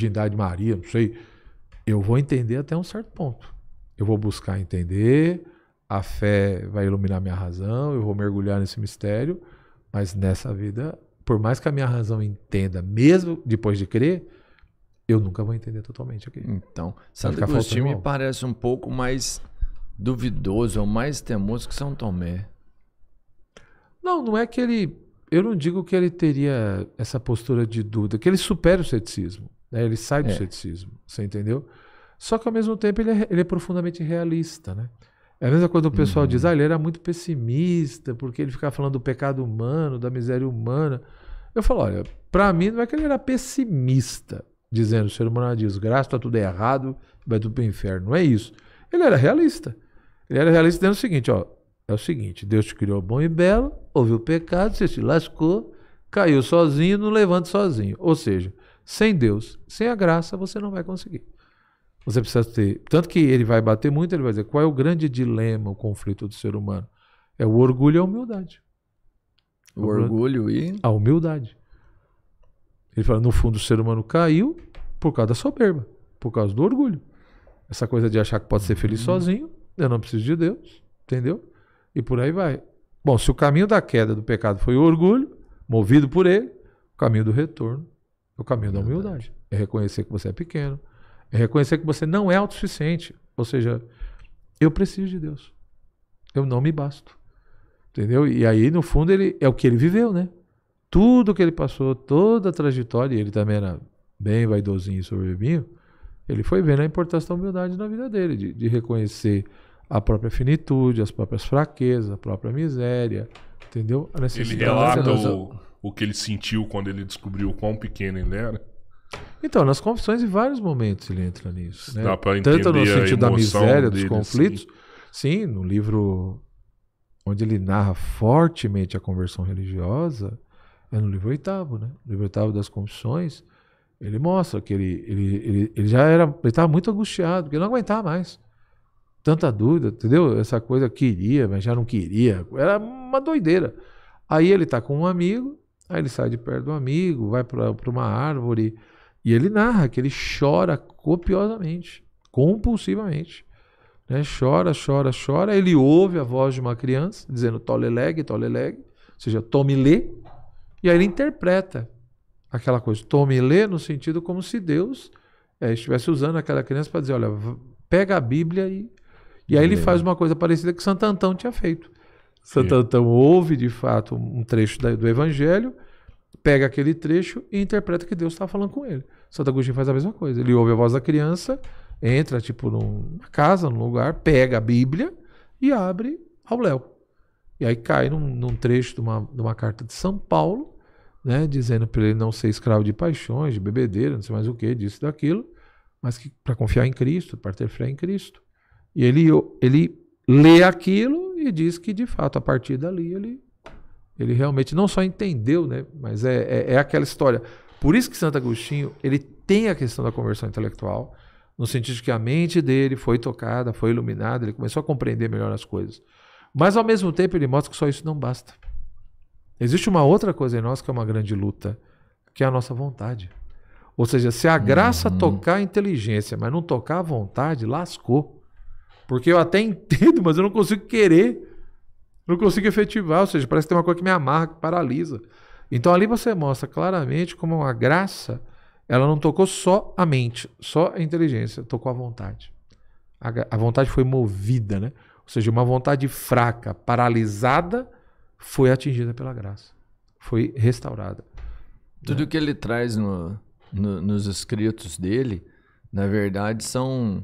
virgindade de Maria, não sei. Eu vou entender até um certo ponto. Eu vou buscar entender, a fé vai iluminar minha razão, eu vou mergulhar nesse mistério, mas nessa vida, por mais que a minha razão entenda, mesmo depois de crer, eu nunca vou entender totalmente aqui. Então, Santo Agostinho me parece um pouco mais duvidoso ou mais teimoso que São Tomé. Não é que ele... Eu não digo que ele teria essa postura de dúvida, que ele supera o ceticismo, né? Ele sai do ceticismo, você entendeu? Só que ao mesmo tempo ele é profundamente realista, né? É a mesma coisa quando o pessoal diz, ele era muito pessimista, porque ele ficava falando do pecado humano, da miséria humana. Eu falo, olha, para mim não é que ele era pessimista, dizendo o ser humano é desgraça, tá tudo errado, vai tudo pro inferno. Não é isso. Ele era realista. Ele era realista dizendo o seguinte, ó, é o seguinte, Deus te criou bom e belo, ouviu o pecado, você se lascou, caiu sozinho, não levanta sozinho. Ou seja, sem Deus, sem a graça, você não vai conseguir. Você precisa ter... Tanto que ele vai bater muito, ele vai dizer, qual é o grande dilema, o conflito do ser humano? É o orgulho e a humildade. O orgulho e... A humildade. Ele fala, no fundo, o ser humano caiu por causa da soberba, por causa do orgulho. Essa coisa de achar que pode ser feliz sozinho, eu não preciso de Deus, entendeu? E por aí vai. Bom, se o caminho da queda do pecado foi o orgulho, movido por ele, o caminho do retorno é o caminho da humildade. É reconhecer que você é pequeno, é reconhecer que você não é autossuficiente. Ou seja, eu preciso de Deus. Eu não me basto. Entendeu? E aí, no fundo, ele é o que ele viveu, né? Tudo que ele passou, toda a trajetória, e ele também era bem vaidosinho e soberbinho, ele foi vendo a importância da humildade na vida dele, de reconhecer a própria finitude, as próprias fraquezas, a própria miséria, entendeu? A necessidade. Ele relata o que ele sentiu quando ele descobriu o quão pequeno ele era. Então, nas confissões, em vários momentos ele entra nisso. Né? Dá pra entender tanto no sentido da miséria, dos dele, conflitos. Sim, no livro onde ele narra fortemente a conversão religiosa, é no livro 8º, né? No livro 8º das Confissões, ele mostra que ele já era, ele estava muito angustiado, porque ele não aguentava mais. Tanta dúvida, entendeu? Essa coisa queria, mas já não queria. Era uma doideira. Aí ele está com um amigo, aí ele sai de perto do amigo, vai para uma árvore, e ele narra que ele chora copiosamente, compulsivamente. Né? Chora. Ele ouve a voz de uma criança dizendo toleleg, ou seja, tome lê, e aí ele interpreta aquela coisa, tome lê, no sentido como se Deus estivesse usando aquela criança para dizer, olha, pega a Bíblia e aí ele faz uma coisa parecida que Santo Antão tinha feito. Santo Antão ouve, de fato, um trecho do Evangelho, pega aquele trecho e interpreta que Deus está falando com ele. Santo Agostinho faz a mesma coisa. Ele ouve a voz da criança, entra tipo numa casa, num lugar, pega a Bíblia e abre ao léu. E aí cai num trecho de uma carta de São Paulo, né, dizendo para ele não ser escravo de paixões, de bebedeira, não sei mais o que, disso e daquilo, mas que para confiar em Cristo, para ter fé em Cristo. E ele lê aquilo e diz que, de fato, a partir dali ele realmente não só entendeu, né, mas é aquela história. Por isso que Santo Agostinho ele tem a questão da conversão intelectual, no sentido de que a mente dele foi tocada, foi iluminada, ele começou a compreender melhor as coisas. Mas, ao mesmo tempo, ele mostra que só isso não basta. Existe uma outra coisa em nós que é uma grande luta, que é a nossa vontade. Ou seja, se a graça tocar a inteligência, mas não tocar a vontade, lascou. Porque eu até entendo, mas eu não consigo querer, não consigo efetivar. Ou seja, parece que tem uma coisa que me amarra, que paralisa. Então ali você mostra claramente como a graça, ela não tocou só a mente, só a inteligência, tocou a vontade. A vontade foi movida, né? Ou seja, uma vontade fraca, paralisada, foi atingida pela graça. Foi restaurada. Tudo que ele traz nos escritos dele, na verdade, são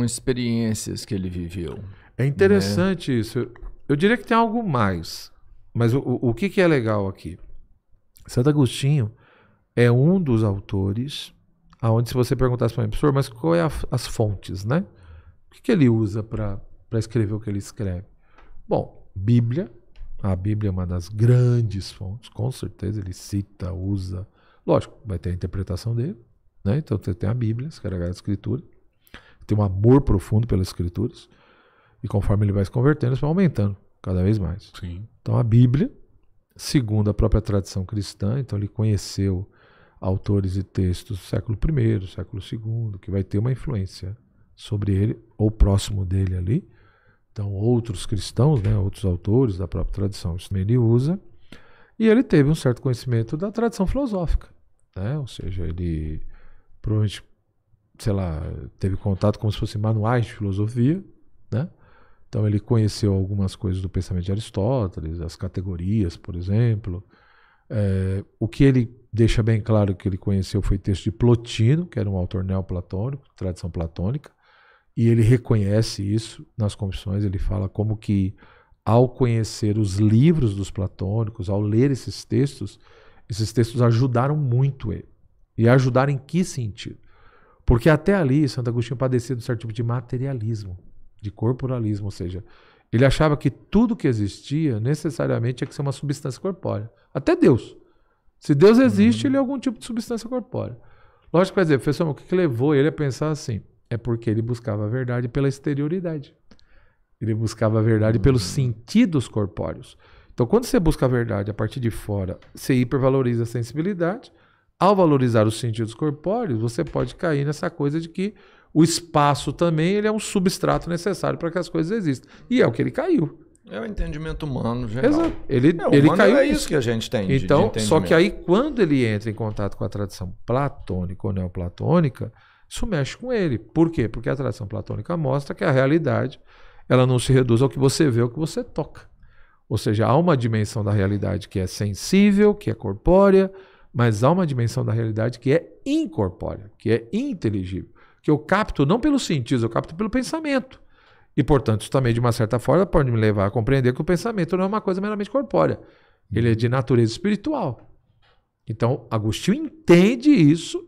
experiências que ele viveu. É interessante isso. Eu diria que tem algo mais. Mas o que é legal aqui? Santo Agostinho é um dos autores onde, se você perguntasse para mim, professor, mas qual é as fontes, né? O que ele usa para escrever o que ele escreve? Bom, Bíblia. A Bíblia é uma das grandes fontes, com certeza ele cita, usa. Lógico, vai ter a interpretação dele, né? Então você tem a Bíblia, se carregar a Escritura. Tem um amor profundo pelas Escrituras. E conforme ele vai se convertendo, isso vai aumentando cada vez mais. Sim. Então a Bíblia, segundo a própria tradição cristã, então ele conheceu autores e textos do século I, século II, que vai ter uma influência sobre ele, ou próximo dele ali. Então, outros cristãos, né, outros autores da própria tradição, isso também ele usa. E ele teve um certo conhecimento da tradição filosófica, né? Ou seja, ele provavelmente, sei lá, teve contato como se fossem manuais de filosofia, né? Então ele conheceu algumas coisas do pensamento de Aristóteles, as categorias, por exemplo. O que ele deixa bem claro que ele conheceu foi texto de Plotino, que era um autor neoplatônico, tradição platônica, e ele reconhece isso nas Confissões. Ele fala como que, ao conhecer os livros dos platônicos, ao ler esses textos ajudaram muito ele. E ajudaram em que sentido? Porque até ali, Santo Agostinho padecia de um certo tipo de materialismo, de corporalismo, ou seja, ele achava que tudo que existia necessariamente tinha que ser uma substância corpórea. Até Deus. Se Deus existe, ele é algum tipo de substância corpórea. Lógico que vai dizer, professor, o que levou ele a pensar assim? É porque ele buscava a verdade pela exterioridade. Ele buscava a verdade pelos sentidos corpóreos. Então, quando você busca a verdade a partir de fora, você hipervaloriza a sensibilidade. Ao valorizar os sentidos corpóreos, você pode cair nessa coisa de que o espaço também ele é um substrato necessário para que as coisas existam. E é o que ele caiu. É o entendimento humano geral. Exato. Ele caiu. É isso que a gente tem. Então, só que aí, quando ele entra em contato com a tradição platônica ou neoplatônica, isso mexe com ele. Por quê? Porque a tradição platônica mostra que a realidade ela não se reduz ao que você vê, ao que você toca. Ou seja, há uma dimensão da realidade que é sensível, que é corpórea, mas há uma dimensão da realidade que é incorpórea, que é inteligível, que eu capto não pelos sentidos, eu capto pelo pensamento. E, portanto, isso também, de uma certa forma, pode me levar a compreender que o pensamento não é uma coisa meramente corpórea. Ele é de natureza espiritual. Então, Agostinho entende isso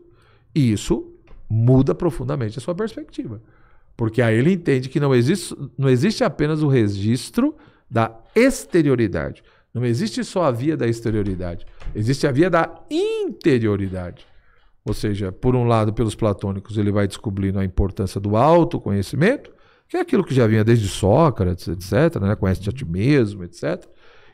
e isso muda profundamente a sua perspectiva. Porque aí ele entende que não existe apenas o registro da exterioridade. Não existe só a via da exterioridade. Existe a via da interioridade. Ou seja, por um lado, pelos platônicos, ele vai descobrindo a importância do autoconhecimento, que é aquilo que já vinha desde Sócrates, etc., né? Conhece-te a ti mesmo, etc.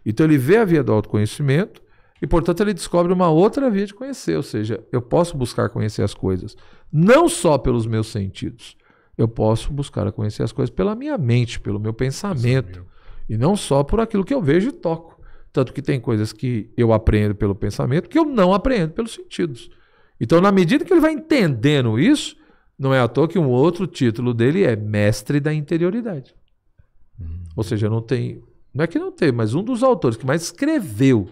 Então ele vê a via do autoconhecimento e, portanto, ele descobre uma outra via de conhecer. Ou seja, eu posso buscar conhecer as coisas não só pelos meus sentidos, eu posso buscar conhecer as coisas pela minha mente, pelo meu pensamento, e não só por aquilo que eu vejo e toco. Tanto que tem coisas que eu aprendo pelo pensamento que eu não aprendo pelos sentidos. Então, na medida que ele vai entendendo isso, não é à toa que um outro título dele é Mestre da Interioridade. Ou seja, não é que não tem, mas um dos autores que mais escreveu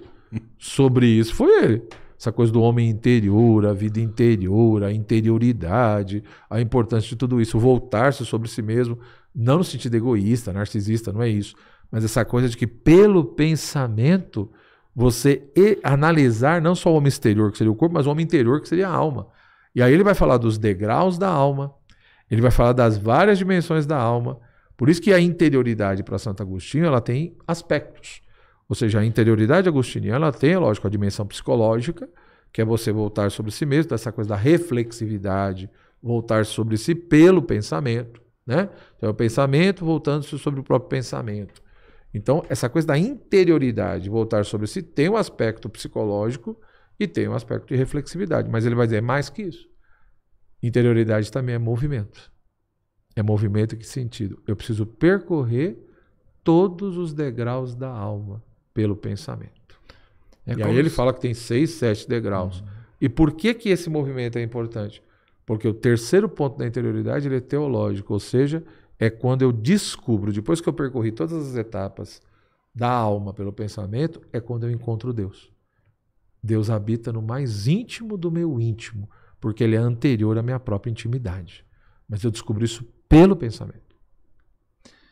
sobre isso foi ele. Essa coisa do homem interior, a vida interior, a interioridade, a importância de tudo isso, voltar-se sobre si mesmo, não no sentido egoísta, narcisista, não é isso, mas essa coisa de que pelo pensamento você analisar não só o homem exterior, que seria o corpo, mas o homem interior, que seria a alma. E aí ele vai falar dos degraus da alma, ele vai falar das várias dimensões da alma. Por isso que a interioridade para Santo Agostinho ela tem aspectos. Ou seja, a interioridade agostiniana ela tem, lógico, a dimensão psicológica, que é você voltar sobre si mesmo, dessa coisa da reflexividade, voltar sobre si pelo pensamento, né? Então é o pensamento voltando-se sobre o próprio pensamento. Então, essa coisa da interioridade, voltar sobre si, tem um aspecto psicológico e tem um aspecto de reflexividade. Mas ele vai dizer, mais que isso. Interioridade também é movimento. É movimento em que sentido? Eu preciso percorrer todos os degraus da alma pelo pensamento. E aí ele fala que tem 6, 7 degraus. E por que esse movimento é importante? Porque o terceiro ponto da interioridade ele é teológico, ou seja, é quando eu descubro, depois que eu percorri todas as etapas da alma pelo pensamento, é quando eu encontro Deus. Deus habita no mais íntimo do meu íntimo, porque ele é anterior à minha própria intimidade. Mas eu descubro isso pelo pensamento.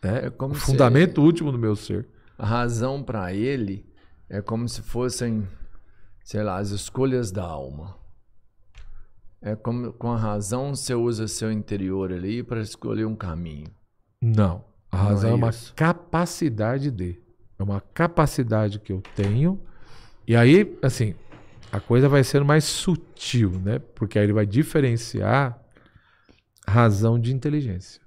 É como o fundamento último do meu ser. A razão para ele é como se fossem, sei lá, as escolhas da alma. É como com a razão você usa seu interior ali para escolher um caminho. Não. A razão é uma capacidade de. É uma capacidade que eu tenho. E aí, assim, a coisa vai ser mais sutil, né? Porque aí ele vai diferenciar razão de inteligência.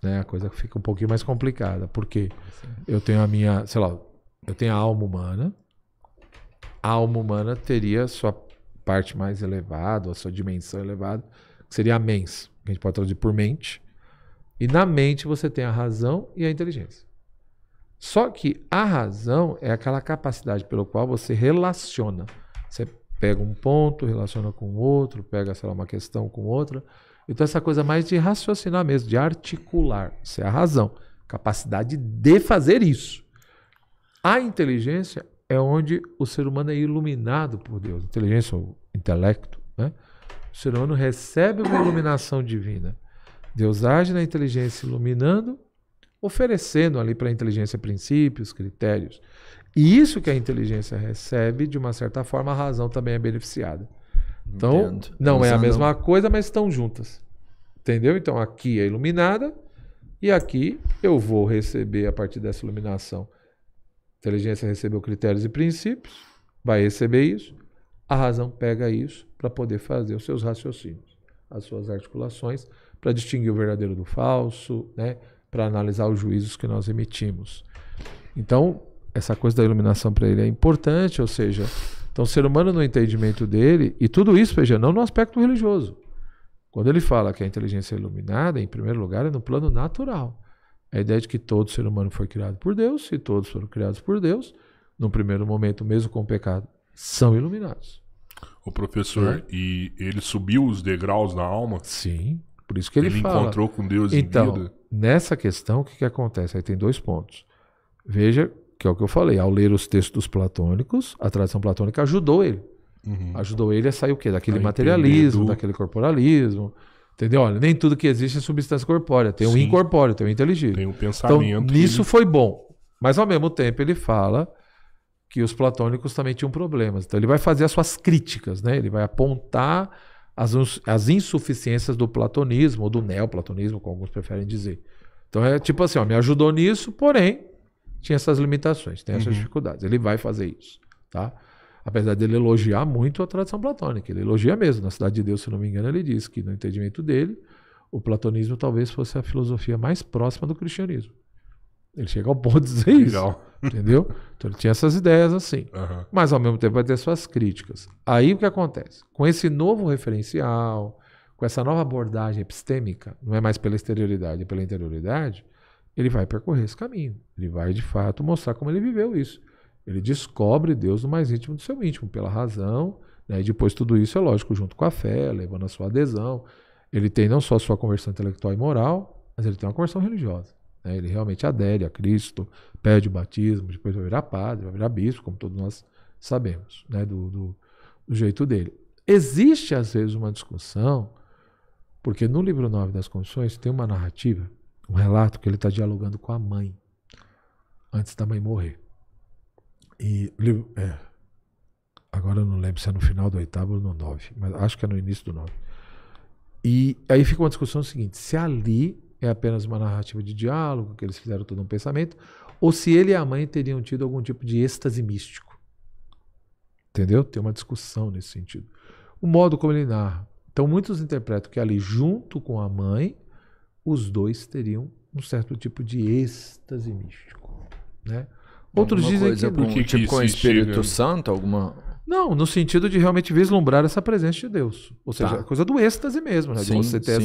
Né? A coisa fica um pouquinho mais complicada. Porque eu tenho a minha, sei lá, eu tenho a alma humana. A alma humana teria sua parte mais elevada, a sua dimensão elevada, que seria a mens, que a gente pode traduzir por mente. E na mente você tem a razão e a inteligência. Só que a razão é aquela capacidade pelo qual você relaciona. Você pega um ponto, relaciona com outro, pega, sei lá, uma questão com outra. Então essa coisa mais de raciocinar mesmo, de articular. Isso é a razão. Capacidade de fazer isso. A inteligência é onde o ser humano é iluminado por Deus. Inteligência ou intelecto, né? O ser humano recebe uma iluminação divina. Deus age na inteligência iluminando, oferecendo ali para a inteligência princípios, critérios. E isso que a inteligência recebe, de uma certa forma, a razão também é beneficiada. Então, Entendo. não é a mesma coisa, mas estão juntas. Entendeu? Então, aqui é iluminada e aqui eu vou receber, a partir dessa iluminação, a inteligência recebeu critérios e princípios, vai receber isso, a razão pega isso para poder fazer os seus raciocínios, as suas articulações, para distinguir o verdadeiro do falso, né? Para analisar os juízos que nós emitimos. Então, essa coisa da iluminação para ele é importante, ou seja, então o ser humano no entendimento dele, e tudo isso, veja, não no aspecto religioso. Quando ele fala que a inteligência é iluminada, em primeiro lugar, é no plano natural. A ideia de que todo ser humano foi criado por Deus, e todos foram criados por Deus, no primeiro momento, mesmo com o pecado, são iluminados. O professor, e ele subiu os degraus da alma? Sim, por isso que ele fala. Ele encontrou com Deus então, em vida? Nessa questão, o que acontece? Aí tem 2 pontos. Veja, que é o que eu falei, ao ler os textos platônicos, a tradição platônica ajudou ele. Ajudou ele a sair o quê? Daquele materialismo, daquele corporalismo. Entendeu? Olha, nem tudo que existe é substância corpórea. Tem o incorpóreo, tem o inteligível. Tem um pensamento. Então, nisso foi bom. Mas, ao mesmo tempo, ele fala que os platônicos também tinham problemas. Então, ele vai fazer as suas críticas, né? Ele vai apontar as insuficiências do platonismo, ou do neoplatonismo, como alguns preferem dizer. Então, é tipo assim, ó, me ajudou nisso, porém, tinha essas limitações, tem essas dificuldades. Ele vai fazer isso, tá? Apesar dele elogiar muito a tradição platônica. Ele elogia mesmo. Na Cidade de Deus, se não me engano, ele diz que, no entendimento dele, o platonismo talvez fosse a filosofia mais próxima do cristianismo. Ele chega ao ponto de dizer isso. Entendeu? Então ele tinha essas ideias assim. Mas, ao mesmo tempo, vai ter suas críticas. Aí o que acontece? Com esse novo referencial, com essa nova abordagem epistêmica, não é mais pela exterioridade, é pela interioridade, ele vai percorrer esse caminho. Ele vai, de fato, mostrar como ele viveu isso. Ele descobre Deus no mais íntimo do seu íntimo, pela razão, né? E depois tudo isso é lógico, junto com a fé, levando a sua adesão. Ele tem não só a sua conversão intelectual e moral, mas ele tem uma conversão religiosa. Né? Ele realmente adere a Cristo, pede o batismo, depois vai virar padre, vai virar bispo, como todos nós sabemos, né? do jeito dele. Existe, às vezes, uma discussão, porque no livro 9 das Confissões tem uma narrativa, um relato que ele está dialogando com a mãe, antes da mãe morrer. E agora eu não lembro se é no final do 8º ou no 9, mas acho que é no início do 9. E aí fica uma discussão seguinte, se ali é apenas uma narrativa de diálogo, que eles fizeram todo um pensamento, ou se ele e a mãe teriam tido algum tipo de êxtase místico. Entendeu? Tem uma discussão nesse sentido. O modo como ele narra. Então muitos interpretam que ali, junto com a mãe, os dois teriam um certo tipo de êxtase místico, né? Outros dizem que não. Tipo com o Espírito Santo, alguma... Não, no sentido de realmente vislumbrar essa presença de Deus. Ou seja, a coisa do êxtase mesmo, né? Sim, de você ter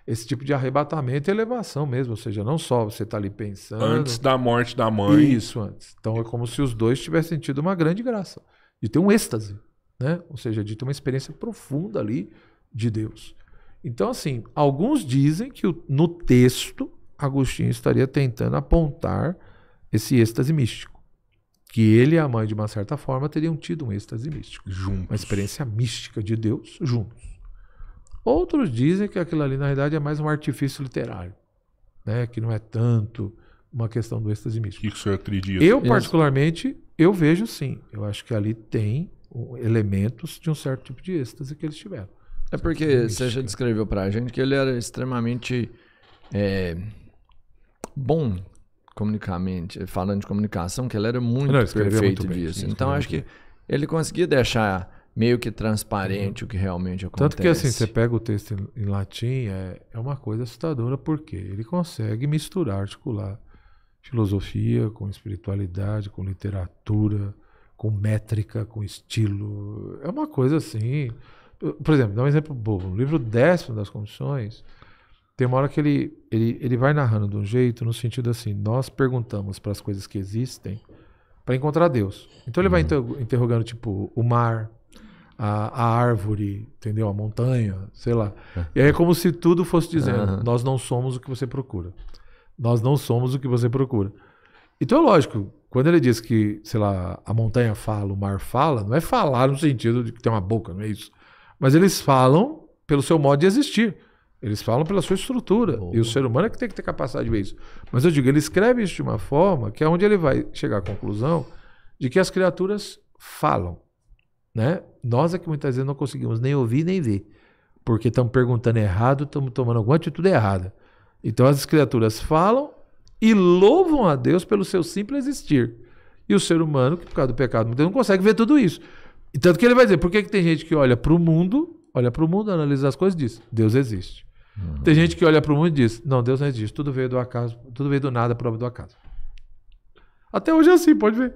esse tipo de arrebatamento e elevação mesmo. Ou seja, não só você está ali pensando... Antes da morte da mãe. Isso, antes. Então é como se os dois tivessem tido uma grande graça. De ter um êxtase, né? Ou seja, de ter uma experiência profunda ali de Deus. Então, assim, alguns dizem que no texto, Agostinho estaria tentando apontar esse êxtase místico. Que ele e a mãe, de uma certa forma, teriam tido um êxtase místico. Juntos. Uma experiência mística de Deus juntos. Outros dizem que aquilo ali, na realidade, é mais um artifício literário. Né? Que não é tanto uma questão do êxtase místico. O que o senhor acredita? Eu, particularmente, eu vejo sim. Eu acho que ali tem elementos de um certo tipo de êxtase que eles tiveram. É porque você já descreveu pra gente que ele era extremamente bom comunicamente, falando de comunicação, que ele era muito perfeito disso. Então acho que ele conseguia deixar meio que transparente o que realmente acontece. Tanto que assim, você pega o texto em latim, é uma coisa assustadora, porque ele consegue misturar, articular filosofia com espiritualidade, com literatura, com métrica, com estilo. É uma coisa assim. Por exemplo, dá um exemplo bobo. No livro 10º das Confissões, tem uma hora que ele vai narrando de um jeito, no sentido assim, nós perguntamos para as coisas que existem para encontrar Deus. Então ele vai interrogando, tipo, o mar, a árvore, entendeu? A montanha, sei lá. E aí é como se tudo fosse dizendo, nós não somos o que você procura. Nós não somos o que você procura. Então é lógico, quando ele diz que, sei lá, a montanha fala, o mar fala, não é falar no sentido de que tem uma boca, não é isso. Mas eles falam pelo seu modo de existir. Eles falam pela sua estrutura. E o ser humano é que tem que ter capacidade de ver isso. Mas eu digo, ele escreve isso de uma forma que é onde ele vai chegar à conclusão de que as criaturas falam. Né? Nós é que muitas vezes não conseguimos nem ouvir nem ver. Porque estamos perguntando errado, estamos tomando alguma atitude errada. Então as criaturas falam e louvam a Deus pelo seu simples existir. E o ser humano, que por causa do pecado, não consegue ver tudo isso. E tanto que ele vai dizer, por que tem gente que olha para o mundo, analisa as coisas e diz, Deus existe. Tem gente que olha para o mundo e diz, não, Deus não existe, tudo veio do acaso, tudo veio do nada, prova do acaso. Até hoje é assim, pode ver.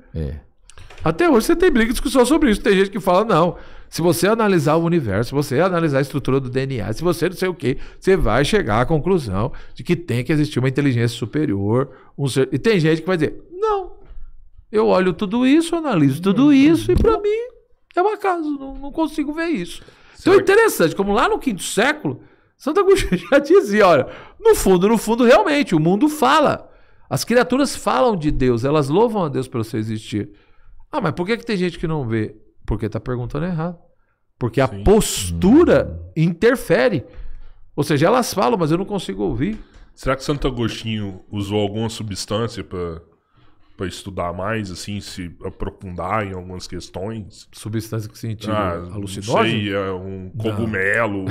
Até hoje você tem briga e discussão sobre isso. Tem gente que fala, não, se você analisar o universo, se você analisar a estrutura do DNA, se você não sei o quê, você vai chegar à conclusão de que tem que existir uma inteligência superior. E tem gente que vai dizer, não, eu olho tudo isso, analiso tudo isso e para mim é um acaso, não consigo ver isso. Então é interessante, como lá no 5º século, Santo Agostinho já dizia, olha, no fundo, realmente, o mundo fala. As criaturas falam de Deus, elas louvam a Deus pelo seu existir. Ah, mas por que tem gente que não vê? Porque está perguntando errado. Porque a postura interfere. Ou seja, elas falam, mas eu não consigo ouvir. Será que Santo Agostinho usou alguma substância para estudar mais, assim, se aprofundar em algumas questões? Substância que sentido alucinógeno? Não sei, um cogumelo...